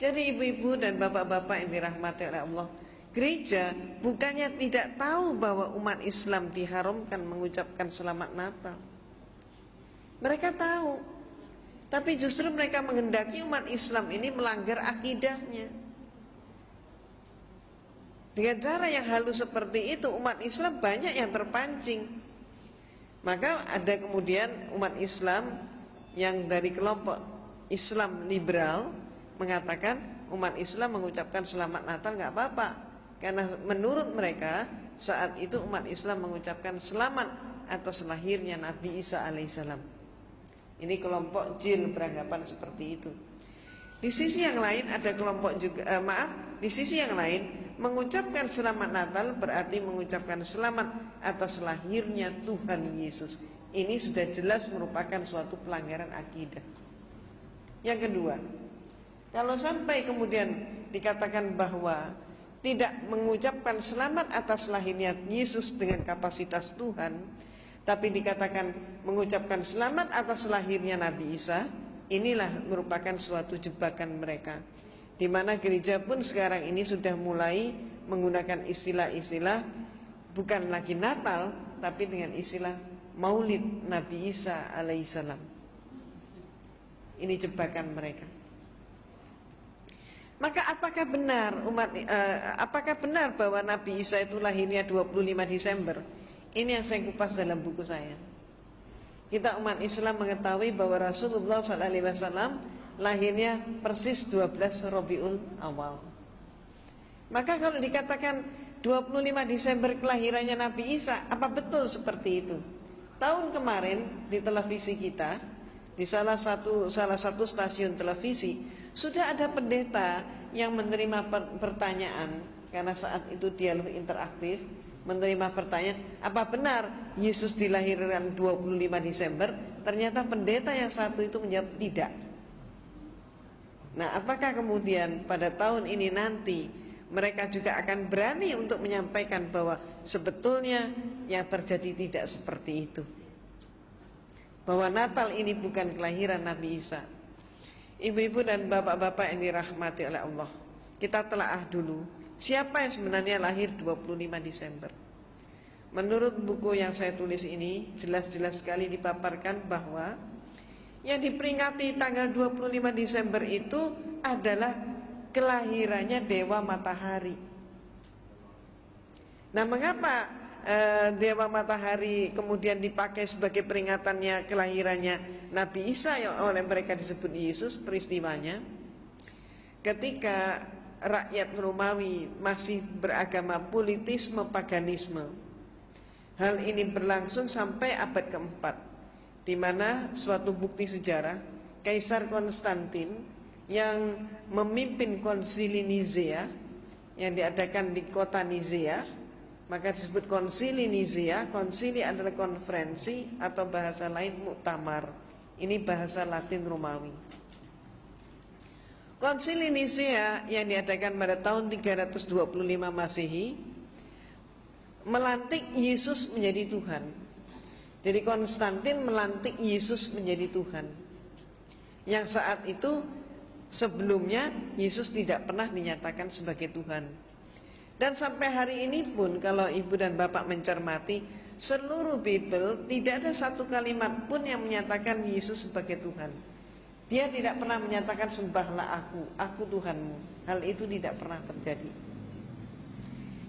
Jadi ibu-ibu dan bapak-bapak yang dirahmati oleh Allah, gereja bukannya tidak tahu bahwa umat Islam diharamkan mengucapkan selamat Natal. Mereka tahu, tapi justru mereka menghendaki umat Islam ini melanggar akidahnya. Dengan cara yang halus seperti itu, umat Islam banyak yang terpancing. Maka ada kemudian umat Islam yang dari kelompok Islam liberal mengatakan umat Islam mengucapkan selamat Natal nggak apa-apa, karena menurut mereka saat itu umat Islam mengucapkan selamat atas lahirnya Nabi Isa alaihissalam. Ini kelompok jil beranggapan seperti itu. Di sisi yang lain ada kelompok juga di sisi yang lain mengucapkan selamat Natal berarti mengucapkan selamat atas lahirnya Tuhan Yesus. Ini sudah jelas merupakan suatu pelanggaran akidah. Yang kedua, kalau sampai kemudian dikatakan bahwa tidak mengucapkan selamat atas lahirnya Yesus dengan kapasitas Tuhan, tapi dikatakan mengucapkan selamat atas lahirnya Nabi Isa, inilah merupakan suatu jebakan mereka. Di mana gereja pun sekarang ini sudah mulai menggunakan istilah-istilah bukan lagi Natal, tapi dengan istilah Maulid Nabi Isa alaihissalam. Ini jebakan mereka. Maka apakah benar bahwa Nabi Isa itu lahirnya 25 Desember? Ini yang saya kupas dalam buku saya. Kita umat Islam mengetahui bahwa Rasulullah SAW lahirnya persis 12 Rabiul Awal. Maka kalau dikatakan 25 Desember kelahirannya Nabi Isa, apa betul seperti itu? Tahun kemarin di televisi kita, di salah satu stasiun televisi, sudah ada pendeta yang menerima pertanyaan, karena saat itu dialog interaktif, menerima pertanyaan, apa benar Yesus dilahirkan 25 Desember? Ternyata pendeta yang satu itu menjawab tidak. Nah, apakah kemudian pada tahun ini nanti mereka juga akan berani untuk menyampaikan bahwa sebetulnya yang terjadi tidak seperti itu, bahwa Natal ini bukan kelahiran Nabi Isa? Ibu-ibu dan bapak-bapak yang dirahmati oleh Allah, kita telaah dulu siapa yang sebenarnya lahir 25 Desember. Menurut buku yang saya tulis ini, jelas-jelas sekali dipaparkan bahwa yang diperingati tanggal 25 Desember itu adalah kelahirannya Dewa Matahari. Nah, mengapa Dewa Matahari kemudian dipakai sebagai peringatannya kelahirannya Nabi Isa yang oleh mereka disebut Yesus? Peristiwanya ketika rakyat Romawi masih beragama politisme paganisme. Hal ini berlangsung sampai abad keempat, di mana suatu bukti sejarah Kaisar Konstantin yang memimpin konsili Nizea yang diadakan di kota Nizea, maka disebut konsili Nizea. Konsili adalah konferensi atau bahasa lain muktamar. Ini bahasa Latin Romawi. Konsili Nizea yang diadakan pada tahun 325 Masehi melantik Yesus menjadi Tuhan. Jadi Konstantin melantik Yesus menjadi Tuhan, yang saat itu sebelumnya Yesus tidak pernah dinyatakan sebagai Tuhan. Dan sampai hari ini pun kalau ibu dan bapak mencermati seluruh Bible, tidak ada satu kalimat pun yang menyatakan Yesus sebagai Tuhan. Dia tidak pernah menyatakan sembahlah aku Tuhanmu. Hal itu tidak pernah terjadi.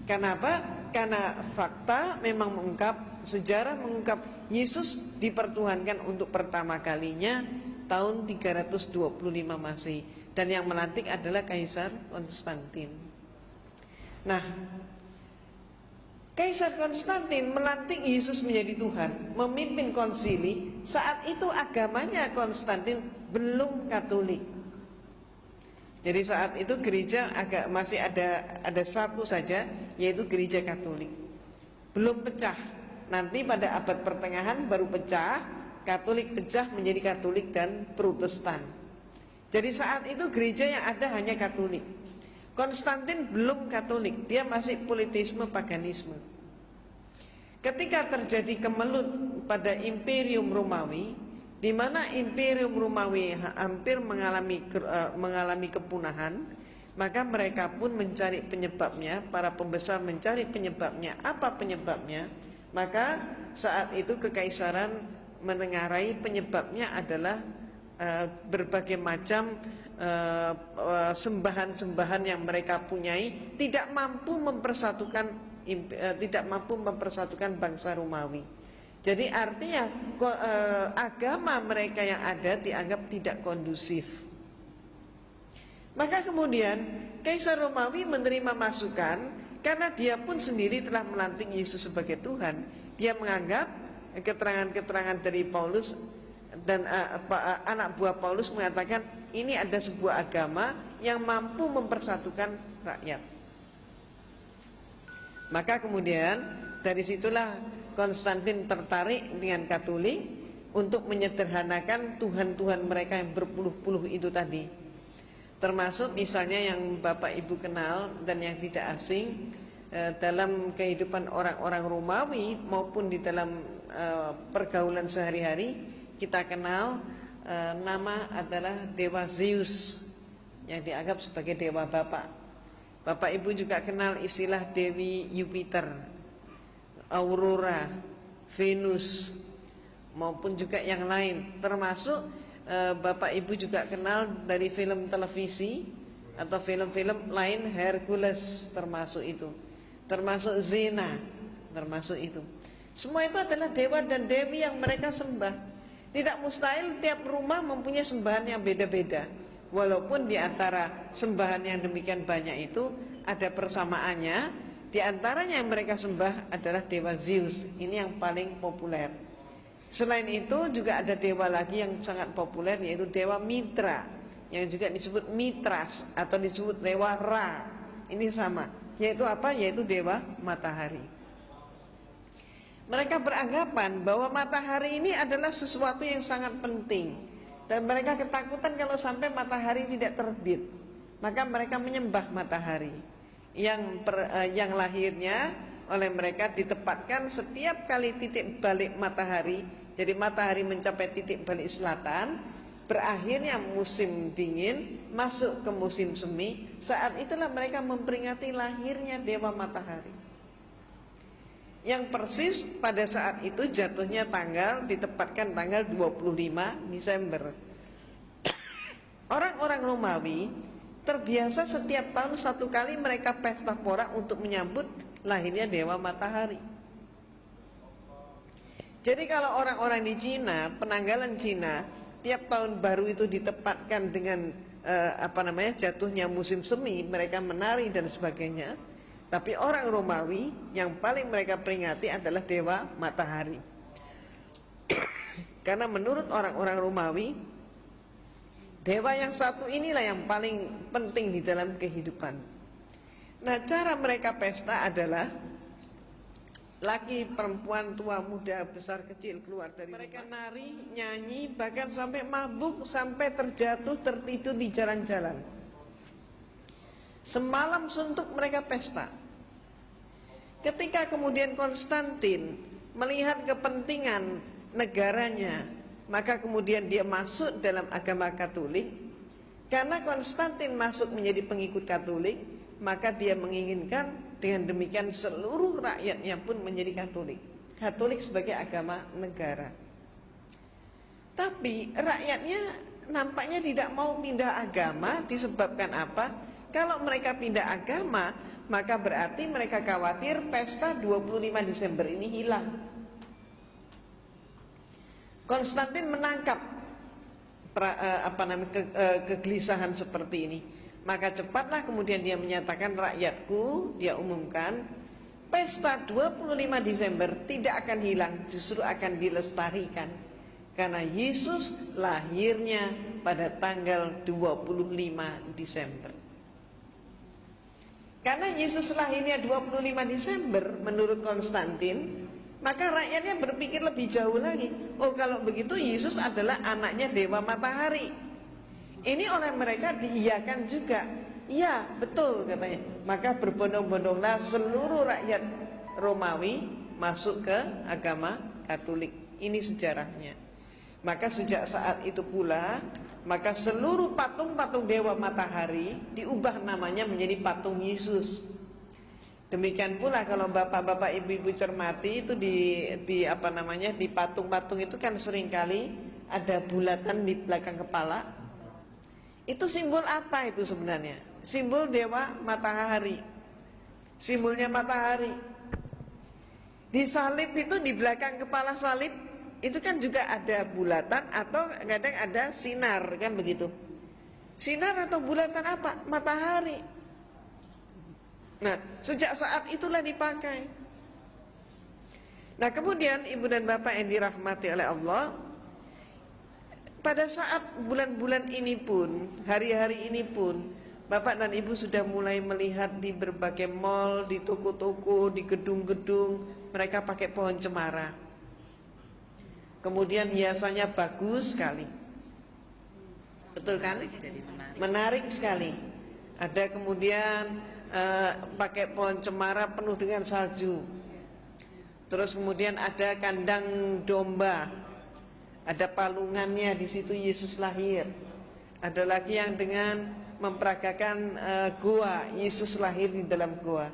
Kenapa? Karena fakta memang mengungkap, sejarah mengungkap Yesus dipertuhankan untuk pertama kalinya tahun 325 Masehi, dan yang melantik adalah Kaisar Konstantin. Nah, Kaisar Konstantin melantik Yesus menjadi Tuhan, memimpin konsili. Saat itu agamanya Konstantin belum Katolik. Jadi saat itu gereja masih ada satu saja, yaitu gereja Katolik. Belum pecah. Nanti pada abad pertengahan baru pecah, Katolik pecah menjadi Katolik dan Protestan. Jadi saat itu gereja yang ada hanya Katolik. Konstantin belum Katolik, dia masih politisme paganisme. Ketika terjadi kemelut pada Imperium Romawi, di mana Imperium Romawi hampir mengalami kepunahan, maka mereka pun mencari penyebabnya, para pembesar mencari penyebabnya. Apa penyebabnya? Maka saat itu kekaisaran menengarai penyebabnya adalah berbagai macam sembahan-sembahan yang mereka punyai tidak mampu mempersatukan bangsa Romawi. Jadi artinya agama mereka yang ada dianggap tidak kondusif. Maka kemudian Kaisar Romawi menerima masukan, karena dia pun sendiri telah melantik Yesus sebagai Tuhan. Dia menganggap keterangan-keterangan dari Paulus dan anak buah Paulus mengatakan ini ada sebuah agama yang mampu mempersatukan rakyat. Maka kemudian dari situlah Konstantin tertarik dengan Katolik untuk menyederhanakan Tuhan-Tuhan mereka yang berpuluh-puluh itu tadi. Termasuk misalnya yang Bapak Ibu kenal dan yang tidak asing dalam kehidupan orang-orang Romawi maupun di dalam pergaulan sehari-hari, kita kenal nama adalah Dewa Zeus yang dianggap sebagai Dewa Bapak. Bapak Ibu juga kenal istilah Dewi Jupiter, Aurora, Venus, maupun juga yang lain. Termasuk Bapak Ibu juga kenal dari film televisi atau film-film lain, Hercules termasuk itu, termasuk Xena termasuk itu. Semua itu adalah dewa dan dewi yang mereka sembah. Tidak mustahil tiap rumah mempunyai sembahan yang beda-beda. Walaupun di antara sembahan yang demikian banyak itu ada persamaannya. Di antaranya yang mereka sembah adalah Dewa Zeus. Ini yang paling populer. Selain itu juga ada dewa lagi yang sangat populer, yaitu Dewa Mitra, yang juga disebut Mitras atau disebut Dewa Ra. Ini sama, yaitu apa? Yaitu Dewa Matahari. Mereka beranggapan bahwa matahari ini adalah sesuatu yang sangat penting, dan mereka ketakutan kalau sampai matahari tidak terbit. Maka mereka menyembah matahari yang lahirnya oleh mereka ditempatkan setiap kali titik balik matahari. Jadi matahari mencapai titik balik selatan, berakhirnya musim dingin, masuk ke musim semi. Saat itulah mereka memperingati lahirnya Dewa Matahari, yang persis pada saat itu jatuhnya ditempatkan tanggal 25 Desember. Orang-orang Romawi terbiasa setiap tahun satu kali mereka pesta pora untuk menyambut lahirnya Dewa Matahari. Jadi kalau orang-orang di Cina, penanggalan Cina, tiap tahun baru itu ditempatkan dengan jatuhnya musim semi, mereka menari dan sebagainya. Tapi orang Romawi yang paling mereka peringati adalah Dewa Matahari. Karena menurut orang-orang Romawi, dewa yang satu inilah yang paling penting di dalam kehidupan. Nah, cara mereka pesta adalah laki, perempuan, tua, muda, besar, kecil keluar dari mereka rumah. Nari, nyanyi, bahkan sampai mabuk, sampai terjatuh, tertidur di jalan-jalan. Semalam suntuk mereka pesta. Ketika kemudian Konstantin melihat kepentingan negaranya, maka kemudian dia masuk dalam agama Katolik. Karena Konstantin masuk menjadi pengikut Katolik, maka dia menginginkan dengan demikian seluruh rakyatnya pun menjadi Katolik. Katolik sebagai agama negara. Tapi rakyatnya nampaknya tidak mau pindah agama. Disebabkan apa? Kalau mereka pindah agama, maka berarti mereka khawatir pesta 25 Desember ini hilang. Konstantin menangkap kegelisahan seperti ini. Maka cepatlah kemudian dia menyatakan, rakyatku, dia umumkan, pesta 25 Desember tidak akan hilang, justru akan dilestarikan. Karena Yesus lahirnya pada tanggal 25 Desember. Karena Yesus lahirnya 25 Desember menurut Konstantin, maka rakyatnya berpikir lebih jauh lagi. Oh, kalau begitu Yesus adalah anaknya Dewa Matahari. Ini oleh mereka diiyakan juga. Ya, betul katanya. Maka berbondong-bondonglah seluruh rakyat Romawi masuk ke agama Katolik. Ini sejarahnya. Maka sejak saat itu pula, maka seluruh patung-patung dewa matahari diubah namanya menjadi patung Yesus. Demikian pula kalau bapak-bapak ibu-ibu cermati itu di apa namanya, di patung-patung itu kan seringkali ada bulatan di belakang kepala. Itu simbol apa itu sebenarnya? Simbol dewa matahari. Simbolnya matahari. Di salib itu, di belakang kepala salib itu kan juga ada bulatan atau kadang ada sinar, kan begitu. Sinar atau bulatan apa? Matahari. Nah, sejak saat itulah dipakai. Nah, kemudian ibu dan bapak yang dirahmati oleh Allah, pada saat bulan-bulan ini pun, hari-hari ini pun, bapak dan ibu sudah mulai melihat di berbagai mall, di toko-toko, di gedung-gedung, mereka pakai pohon cemara. Kemudian hiasannya bagus sekali. Betul kan? Menarik sekali. Ada kemudian pakai pohon cemara penuh dengan salju. Terus kemudian ada kandang domba. Ada palungannya, di situ Yesus lahir. Ada lagi yang dengan memperagakan goa, Yesus lahir di dalam goa.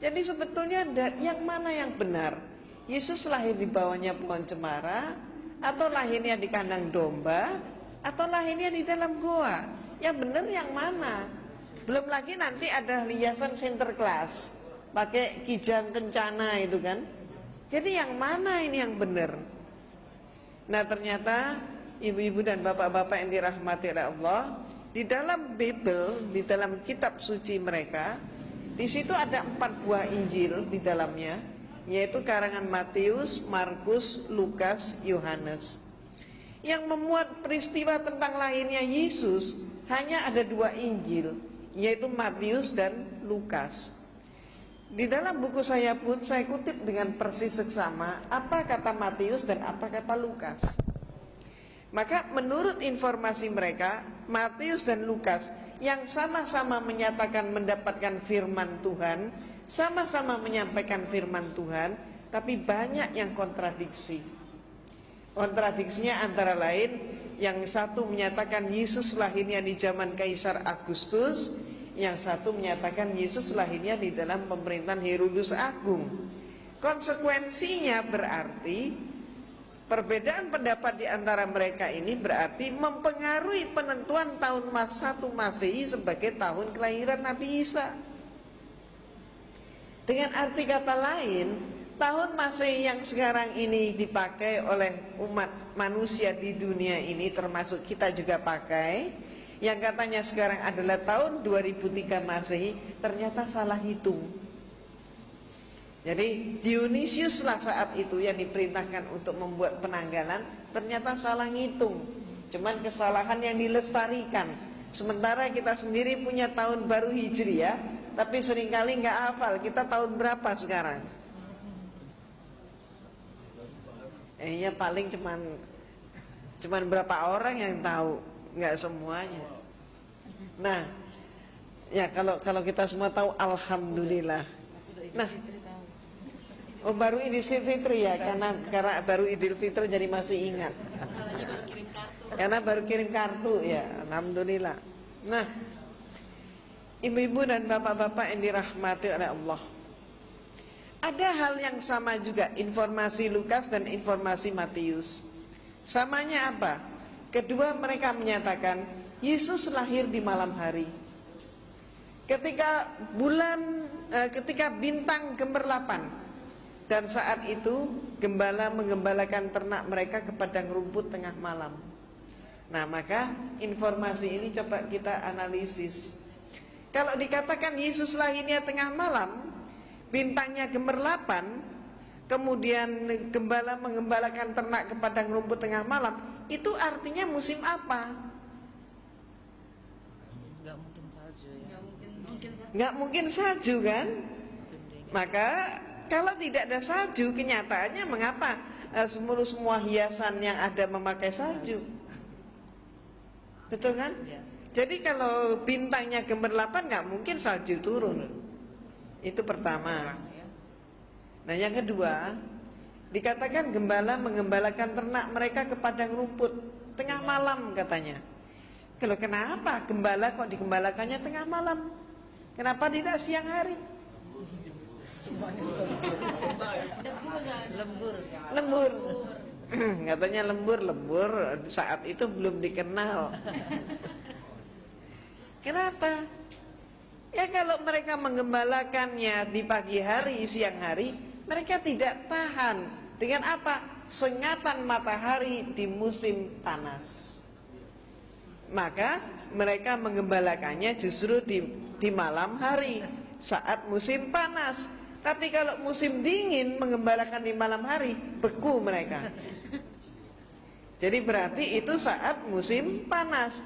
Jadi sebetulnya yang mana yang benar? Yesus lahir di bawahnya pohon cemara, atau lahirnya di kandang domba, atau lahirnya di dalam goa? Yang benar yang mana? Belum lagi nanti ada hiasan Sinterklas, pakai kijang kencana itu kan. Jadi yang mana ini yang benar? Nah, ternyata ibu-ibu dan bapak-bapak yang dirahmati oleh Allah, di dalam Bible, di dalam kitab suci mereka, di situ ada 4 buah Injil di dalamnya, yaitu karangan Matius, Markus, Lukas, Yohanes. Yang memuat peristiwa tentang lahirnya Yesus hanya ada 2 Injil, yaitu Matius dan Lukas. Di dalam buku saya pun saya kutip dengan persis seksama apa kata Matius dan apa kata Lukas. Maka menurut informasi mereka, Matius dan Lukas yang sama-sama menyatakan mendapatkan firman Tuhan, sama-sama menyampaikan firman Tuhan, tapi banyak yang kontradiksi. Kontradiksinya antara lain, yang satu menyatakan Yesus lahirnya di zaman Kaisar Agustus, yang satu menyatakan Yesus lahirnya di dalam pemerintahan Herodes Agung. Konsekuensinya berarti perbedaan pendapat di antara mereka ini berarti mempengaruhi penentuan tahun 1 Masehi sebagai tahun kelahiran Nabi Isa. Dengan arti kata lain, tahun Masehi yang sekarang ini dipakai oleh umat manusia di dunia ini, termasuk kita juga pakai, yang katanya sekarang adalah tahun 2003 Masehi, ternyata salah hitung. Jadi Dionysius lah saat itu yang diperintahkan untuk membuat penanggalan, ternyata salah ngitung. Cuman kesalahan yang dilestarikan. Sementara kita sendiri punya tahun baru Hijriah, tapi seringkali nggak hafal kita tahun berapa sekarang. Ya paling cuman berapa orang yang tahu, nggak semuanya. Nah, ya kalau kita semua tahu, alhamdulillah. Nah, oh baru Idul Fitri ya, karena baru Idul Fitri jadi masih ingat. Karena baru kirim kartu ya, alhamdulillah. Nah, ibu-ibu dan bapak-bapak yang dirahmati oleh Allah, ada hal yang sama juga informasi Lukas dan informasi Matius. Samanya apa? Kedua mereka menyatakan Yesus lahir di malam hari. Ketika bintang gemerlapan, dan saat itu gembala menggembalakan ternak mereka ke padang rumput tengah malam. Nah, maka informasi ini coba kita analisis. Kalau dikatakan Yesus lahirnya tengah malam, bintangnya gemerlapan, kemudian gembala menggembalakan ternak ke padang rumput tengah malam, itu artinya musim apa? Nggak mungkin salju ya. Nggak mungkin salju kan? Maka kalau tidak ada salju, kenyataannya mengapa semua hiasan yang ada memakai salju? Betul kan? Ya. Jadi kalau bintangnya gemerlapan, nggak mungkin salju turun. Itu pertama. Nah, yang kedua, Dikatakan gembala mengembalakan ternak mereka ke padang rumput tengah malam katanya. Kalau kenapa gembala kok digembalakannya tengah malam? Kenapa tidak siang hari? Lembur. Katanya lembur saat itu belum dikenal. Kenapa? Ya kalau mereka menggembalakannya di pagi hari, siang hari, mereka tidak tahan dengan apa? Sengatan matahari di musim panas. Maka mereka menggembalakannya justru di malam hari saat musim panas. Tapi kalau musim dingin menggembalakan di malam hari, beku mereka. Jadi berarti itu saat musim panas.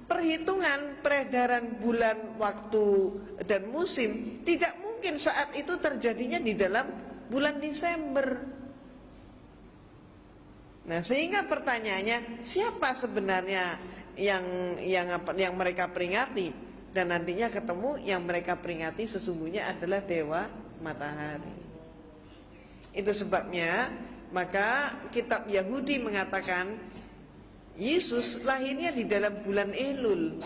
Perhitungan peredaran bulan, waktu, dan musim tidak mungkin saat itu terjadinya di dalam bulan Desember. Nah, sehingga pertanyaannya, siapa sebenarnya yang mereka peringati? Dan nantinya ketemu yang mereka peringati sesungguhnya adalah dewa matahari. Itu sebabnya maka kitab Yahudi mengatakan Yesus lahirnya di dalam bulan Elul.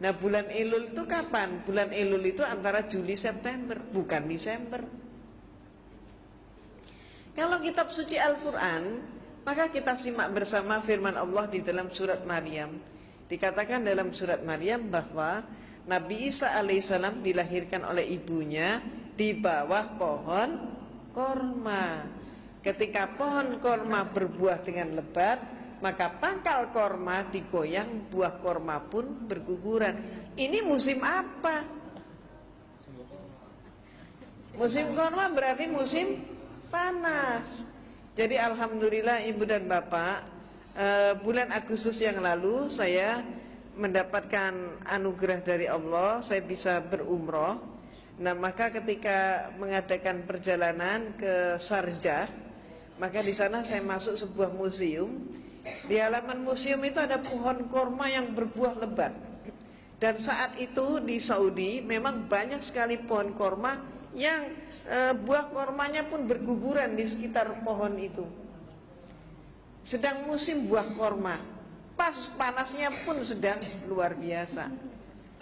Nah, bulan Elul itu kapan? Bulan Elul itu antara Juli September, bukan Desember. Kalau kitab suci Al-Quran, maka kita simak bersama firman Allah di dalam surat Maryam. Dikatakan dalam surat Maryam bahwa Nabi Isa alaihissalam dilahirkan oleh ibunya di bawah pohon korma. Ketika pohon korma berbuah dengan lebat, maka pangkal korma digoyang, buah korma pun berguguran. Ini musim apa? Musim korma berarti musim panas. Jadi alhamdulillah ibu dan bapak, bulan Agustus yang lalu saya mendapatkan anugerah dari Allah, saya bisa berumroh. Nah, maka ketika mengadakan perjalanan ke Sharjah, maka di sana saya masuk sebuah museum. Di halaman museum itu ada pohon korma yang berbuah lebat. Dan saat itu di Saudi memang banyak sekali pohon korma yang buah kormanya pun berguguran di sekitar pohon itu. Sedang musim buah korma, pas panasnya pun sedang luar biasa.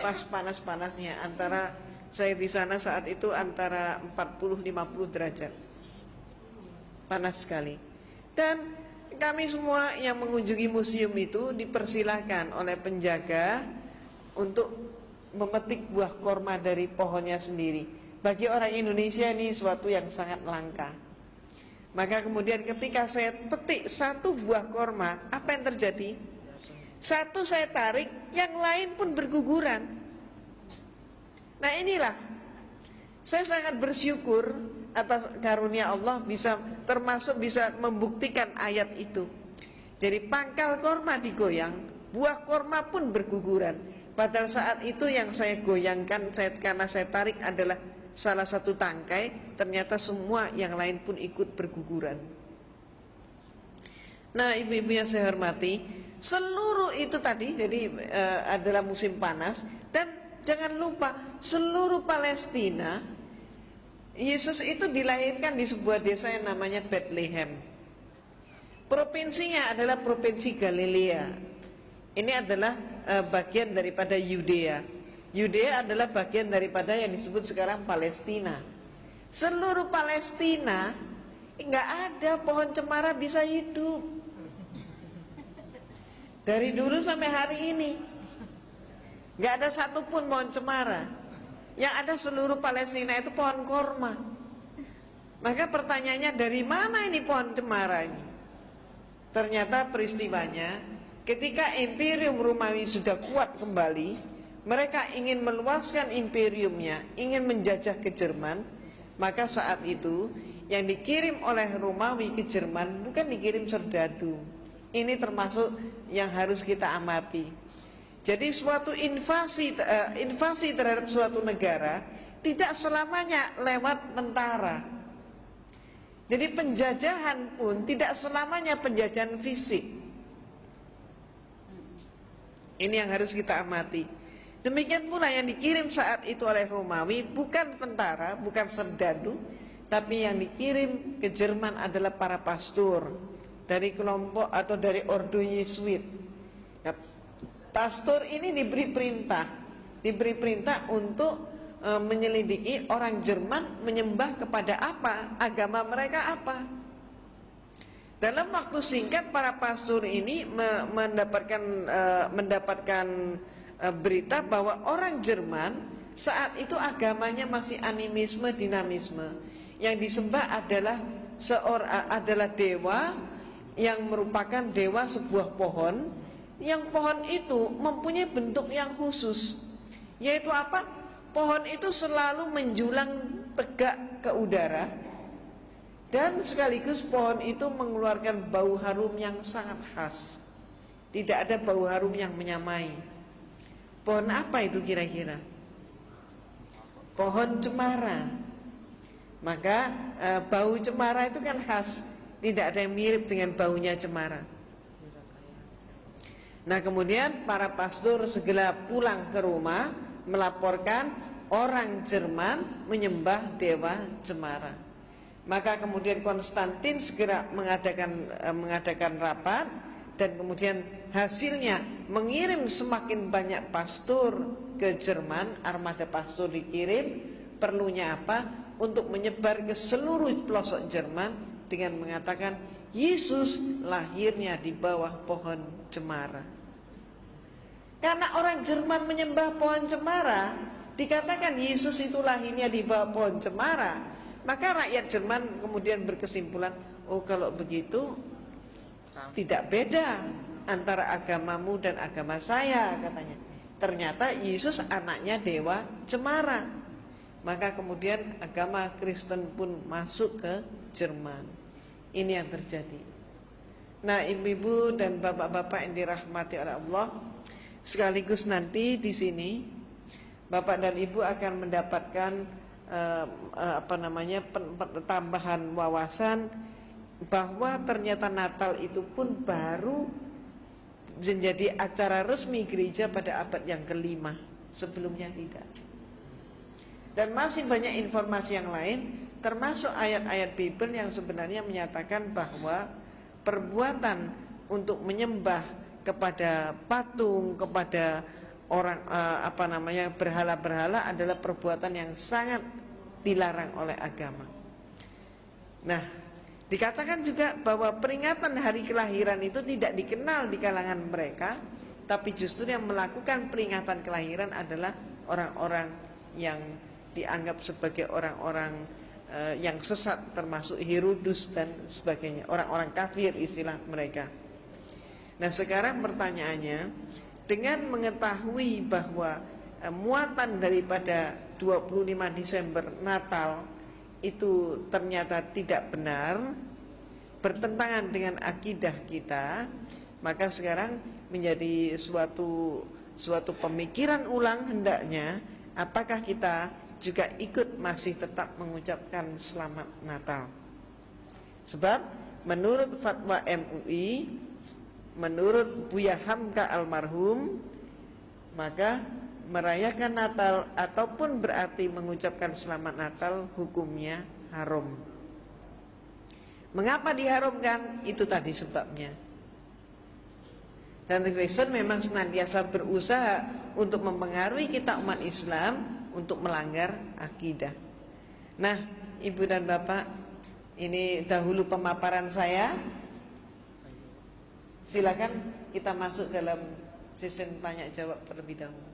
Pas panas-panasnya, antara saya di sana saat itu antara 40-50 derajat. Panas sekali. Dan kami semua yang mengunjungi museum itu dipersilahkan oleh penjaga untuk memetik buah korma dari pohonnya sendiri. Bagi orang Indonesia ini suatu yang sangat langka. Maka kemudian ketika saya petik satu buah korma, apa yang terjadi? Satu saya tarik, yang lain pun berguguran. Nah, inilah saya sangat bersyukur atas karunia Allah termasuk bisa membuktikan ayat itu. Jadi pangkal korma digoyang, buah korma pun berguguran. Padahal saat itu yang saya goyangkan, karena saya tarik adalah salah satu tangkai, ternyata semua yang lain pun ikut berguguran. Nah, ibu-ibu yang saya hormati, seluruh itu tadi jadi adalah musim panas. Dan jangan lupa seluruh Palestina, Yesus itu dilahirkan di sebuah desa yang namanya Bethlehem. Provinsinya adalah provinsi Galilea. Ini adalah bagian daripada Yudea. Yudea adalah bagian daripada yang disebut sekarang Palestina. Seluruh Palestina nggak ada pohon cemara bisa hidup. Dari dulu sampai hari ini nggak ada satupun pohon cemara. Yang ada seluruh Palestina itu pohon korma. Maka pertanyaannya, dari mana ini pohon cemara ini? Ternyata peristiwanya ketika Imperium Romawi sudah kuat kembali, mereka ingin meluaskan imperiumnya, ingin menjajah ke Jerman. Maka saat itu yang dikirim oleh Romawi ke Jerman bukan dikirim serdadu. Ini termasuk yang harus kita amati. Jadi suatu invasi terhadap suatu negara tidak selamanya lewat tentara. Jadi penjajahan pun tidak selamanya penjajahan fisik. Ini yang harus kita amati. Demikian pula yang dikirim saat itu oleh Romawi bukan tentara, bukan serdadu, tapi yang dikirim ke Jerman adalah para pastor dari kelompok atau dari ordo Yesuit. Nah, pastor ini diberi perintah untuk menyelidiki orang Jerman menyembah kepada apa, agama mereka apa. Dalam waktu singkat para pastor ini mendapatkan berita bahwa orang Jerman saat itu agamanya masih animisme, dinamisme. Yang disembah adalah dewa yang merupakan dewa sebuah pohon, yang pohon itu mempunyai bentuk yang khusus, yaitu apa? Pohon itu selalu menjulang tegak ke udara, dan sekaligus pohon itu mengeluarkan bau harum yang sangat khas. Tidak ada bau harum yang menyamai. Pohon apa itu kira-kira? Pohon cemara. Maka bau cemara itu kan khas, tidak ada yang mirip dengan baunya cemara. Nah, kemudian para pastor segera pulang ke rumah melaporkan orang Jerman menyembah dewa cemara. Maka kemudian Konstantin segera mengadakan rapat, dan kemudian hasilnya mengirim semakin banyak pastor ke Jerman. Armada pastor dikirim. Perlunya apa? Untuk menyebar ke seluruh pelosok Jerman dengan mengatakan Yesus lahirnya di bawah pohon cemara. Karena orang Jerman menyembah pohon cemara, dikatakan Yesus itu lahirnya di bawah pohon cemara, maka rakyat Jerman kemudian berkesimpulan, oh kalau begitu tidak beda antara agamamu dan agama saya, katanya. Ternyata Yesus anaknya dewa cemara. Maka kemudian agama Kristen pun masuk ke Jerman. Ini yang terjadi. Nah, ibu-ibu dan bapak-bapak yang dirahmati oleh Allah, sekaligus nanti di sini bapak dan ibu akan mendapatkan tambahan wawasan bahwa ternyata Natal itu pun baru menjadi acara resmi gereja pada abad yang ke-5. Sebelumnya tidak. Dan masih banyak informasi yang lain, termasuk ayat-ayat Bible yang sebenarnya menyatakan bahwa perbuatan untuk menyembah kepada patung, kepada orang berhala-berhala adalah perbuatan yang sangat dilarang oleh agama. Nah, dikatakan juga bahwa peringatan hari kelahiran itu tidak dikenal di kalangan mereka, tapi justru yang melakukan peringatan kelahiran adalah orang-orang yang dianggap sebagai orang-orang yang sesat, termasuk Herodus dan sebagainya, orang-orang kafir istilah mereka. Nah, sekarang pertanyaannya, dengan mengetahui bahwa muatan daripada 25 Desember Natal itu ternyata tidak benar, bertentangan dengan akidah kita, maka sekarang menjadi suatu pemikiran ulang hendaknya, apakah kita juga ikut masih tetap mengucapkan selamat Natal. Sebab menurut fatwa MUI, menurut Buya Hamka almarhum, maka merayakan Natal ataupun berarti mengucapkan selamat Natal hukumnya haram. Mengapa diharamkan? Itu tadi sebabnya. Dan Kristen memang senantiasa berusaha untuk mempengaruhi kita umat Islam untuk melanggar akidah. Nah, ibu dan bapak, ini dahulu pemaparan saya. Silakan kita masuk dalam sesi tanya jawab terlebih dahulu.